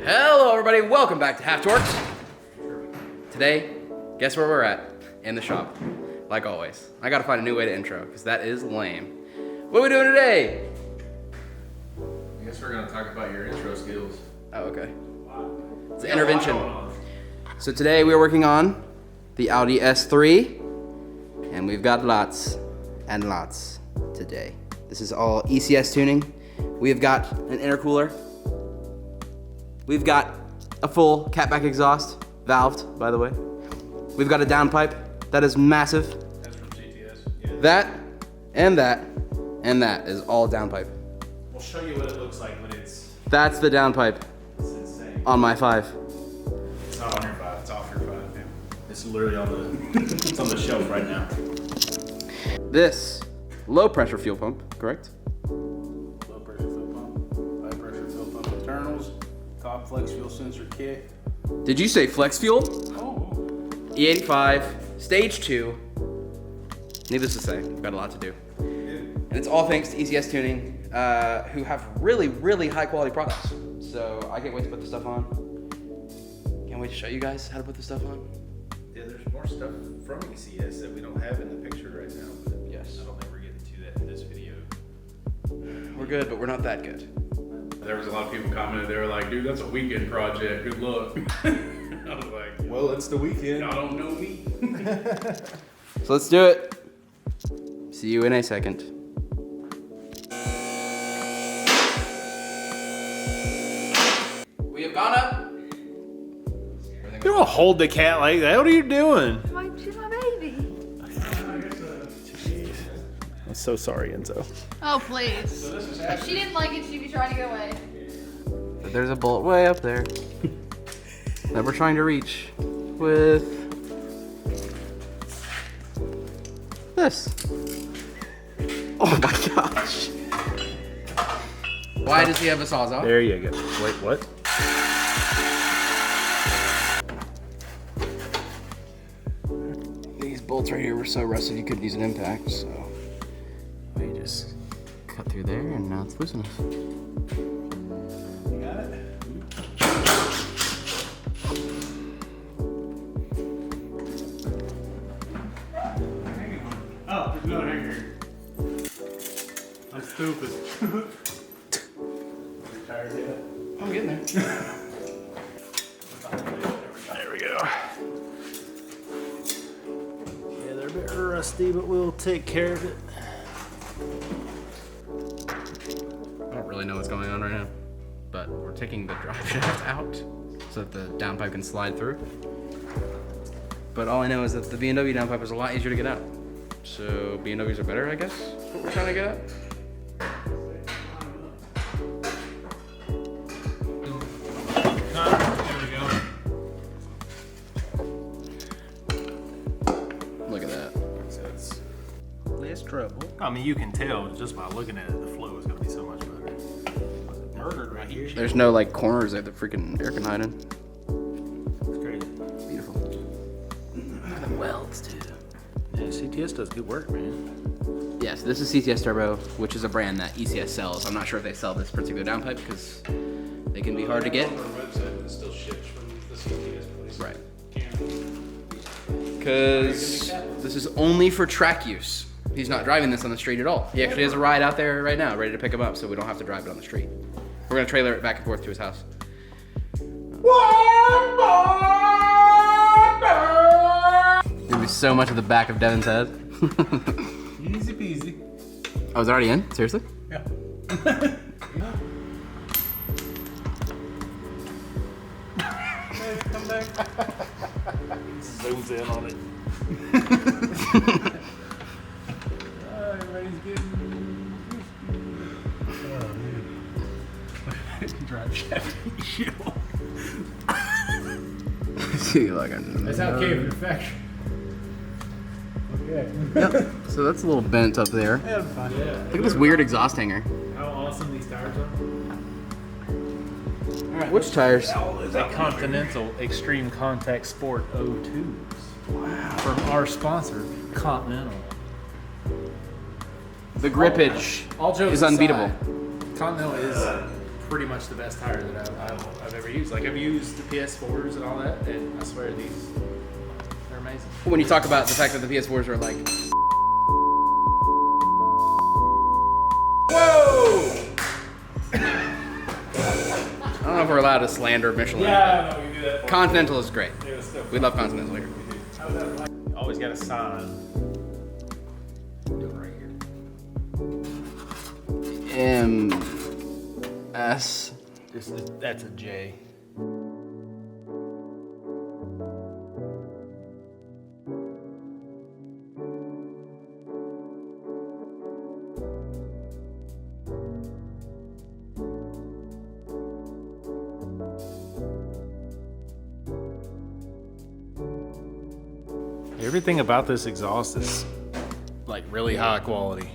Hello everybody, welcome back to Half Torques. Today, guess where we're at? In the shop, like always. I gotta find a new way to intro, because that is lame. What are we doing today? I guess we're gonna talk about your intro skills. Oh, okay. It's an intervention. So today we're working on the Audi S3, and we've got lots and lots today. This is all ECS tuning. We've got an intercooler. We've got a full catback exhaust, valved, by the way. We've got a downpipe that is massive. That's from CTS. Yeah. That, and that is all downpipe. We'll show you what it looks like when it's That's the downpipe insane. on my 5. It's not on your 5, it's off your 5. Yeah. It's literally on the it's on the shelf right now. This, low pressure fuel pump, correct? Low pressure fuel pump, high pressure fuel pump internals, top flex fuel sensor kit. Did you say flex fuel? Oh. E85, stage 2. Needless to say, we've got a lot to do. And it's all thanks to ECS Tuning, who have really, really high quality products. So I can't wait to put this stuff on. Can't wait to show you guys how to put this stuff on. Yeah, there's more stuff from ECS that we don't have in the picture right now. But Yes. I'll never get into that in this video. We're good, but we're not that good. There was a lot of people commented. They were like, "Dude, that's a weekend project. Good luck." I was like, Well, it's the weekend. "Y'all don't know me." So let's do it. See you in a second. We have gone up. You don't hold the cat like that. What are you doing? She's my baby. I'm so sorry, Enzo. Oh, please. If she didn't like it, she'd be trying to get away. But there's a bolt way up there that we're trying to reach with this. Oh my gosh. Why does he have a sawzall? There you go. Wait, what? These bolts right here were so rusted you couldn't use an impact, so we just cut through there and now it's loose enough. You got it? Oh, there's no hanger. I'm stupid. Tired yet? I'm getting there. There we go. Yeah, they're a bit rusty, but we'll take care of it. I don't really know what's going on right now, but we're taking the drive shaft out so that the downpipe can slide through. But all I know is that the B&W downpipe is a lot easier to get out. So B&Ws are better, I guess, is what we're trying to get at. There we go. Look at that. That's less trouble. I mean, you can tell just by looking at it, the flow is going to be so much better. Murdered right here. There's no like corners that the freaking air can hide in. It's crazy. Beautiful. The welds too. Yeah, CTS does good work, man. Yes, this is CTS Turbo, which is a brand that ECS sells. I'm not sure if they sell this particular downpipe because they can be hard to get. On our website, but it still ships from the CTS place. Right. Because this is only for track use. He's not driving this on the street at all. He actually has a ride out there right now, ready to pick him up, so we don't have to drive it on the street. We're gonna trailer it back and forth to his house. There'll be so much of the back of Devin's head. Easy peasy. Oh, is it already in? Seriously? Yeah. Come back. Zooms in on it. Everybody's getting drive shaft issue. See, like That's how cave infection. Okay. Yep. So that's a little bent up there. Yeah, fine. Yeah. Look at this weird exhaust hanger. How awesome these tires are. Alright, which tires? The Continental Extreme Contact Sport 02s. Wow. From our sponsor, Continental. The grippage All jokes is unbeatable. aside, Continental is pretty much the best tire that I've ever used. Like, I've used the PS4s and all that, and I swear these, they're amazing. When you talk about the fact that the PS4s are like, whoa! I don't know if we're allowed to slander Michelin. Yeah, no, we do that. Continental is great. Yeah, it's still We love Continental here. always got a sign. Do it right here. MS. That's a J. Everything about this exhaust is like really high quality.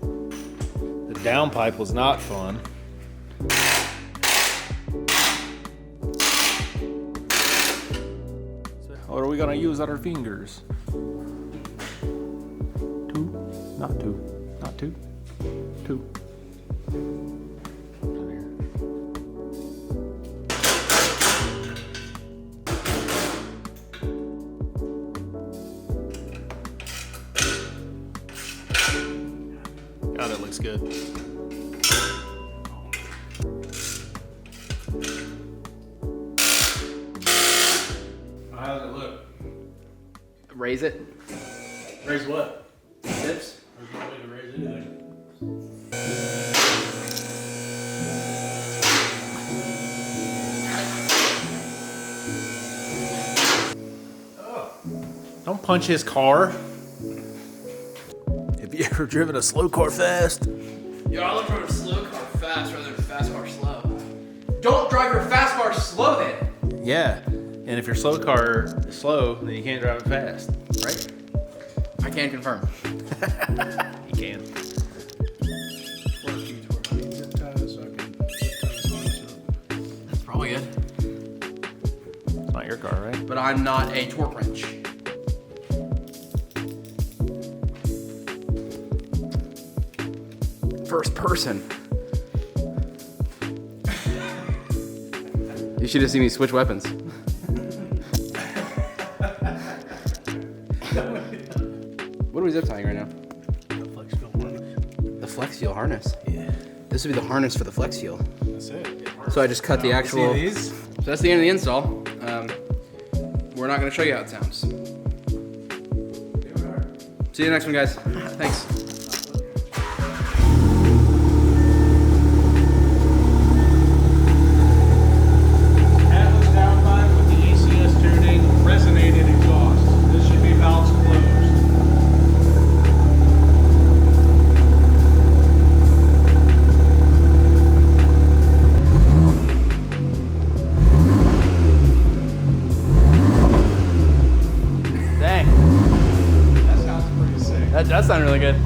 The downpipe was not fun. So what are we gonna use our fingers? Two, not two, not two, two. God, that looks good. How does it look? Raise it. Raise what? Tips. There's no way to raise anything. Don't punch his car. Have you ever driven a slow car fast? Yo, I look for a slow car fast rather than a fast car slow. Don't drive your fast car slow then. Yeah. And if your slow car is slow, then you can't drive it fast, right? I can confirm. You can. That's probably good. It's not your car, right? But I'm not a torque wrench. First person. You should have seen me switch weapons. What are we zip tying right now? The flex fuel harness. The flex fuel harness. Yeah. This would be the harness for the flex fuel. That's it. So I just cut the actual. See these? So that's the end of the install. We're not going to show you how it sounds. See you next one, guys. Thanks. Atlas downpipe with the ECS tuning, resonated exhaust. This should be valves closed. Dang. That sounds pretty sick. That does sound really good. I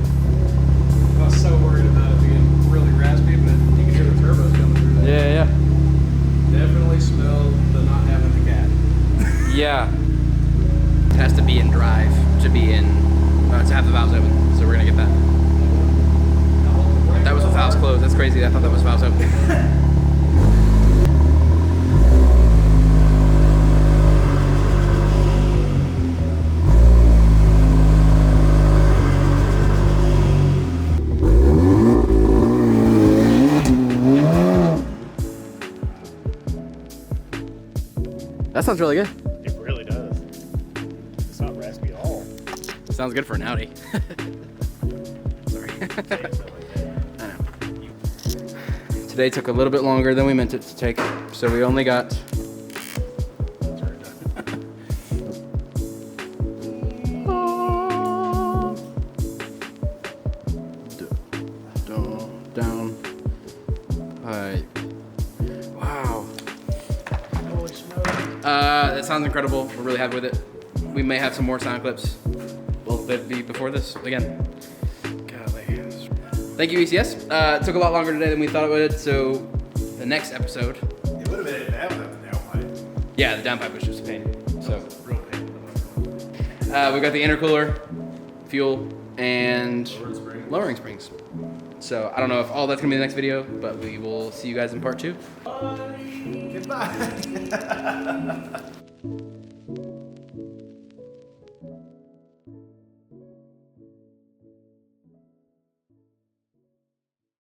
was so worried about it being really raspy, but you can hear the turbos coming through there. Yeah. Definitely smell the not having the cat. Yeah. It has to be in drive to be in, to have the valves open. So we're going to get that. That was with valves closed. That's crazy. I thought that was valves open. That sounds really good. It really does. It's not raspy at all. Sounds good for an Audi. Sorry. I know. Today took a little bit longer than we meant it to take, so we only got down pipe. Wow. Holy smoke. That sounds incredible. We're really happy with it. We may have some more sound clips. Will they be before this again? Golly. Thank you, ECS. It took a lot longer today than we thought it would, so the next episode. It would have been bad without the downpipe. Yeah, the downpipe was just a pain. So Real pain. we got the intercooler, fuel, and Lowering springs. lowering springs. So I don't know if all that's gonna be the next video, but we will see you guys in part 2. Goodbye.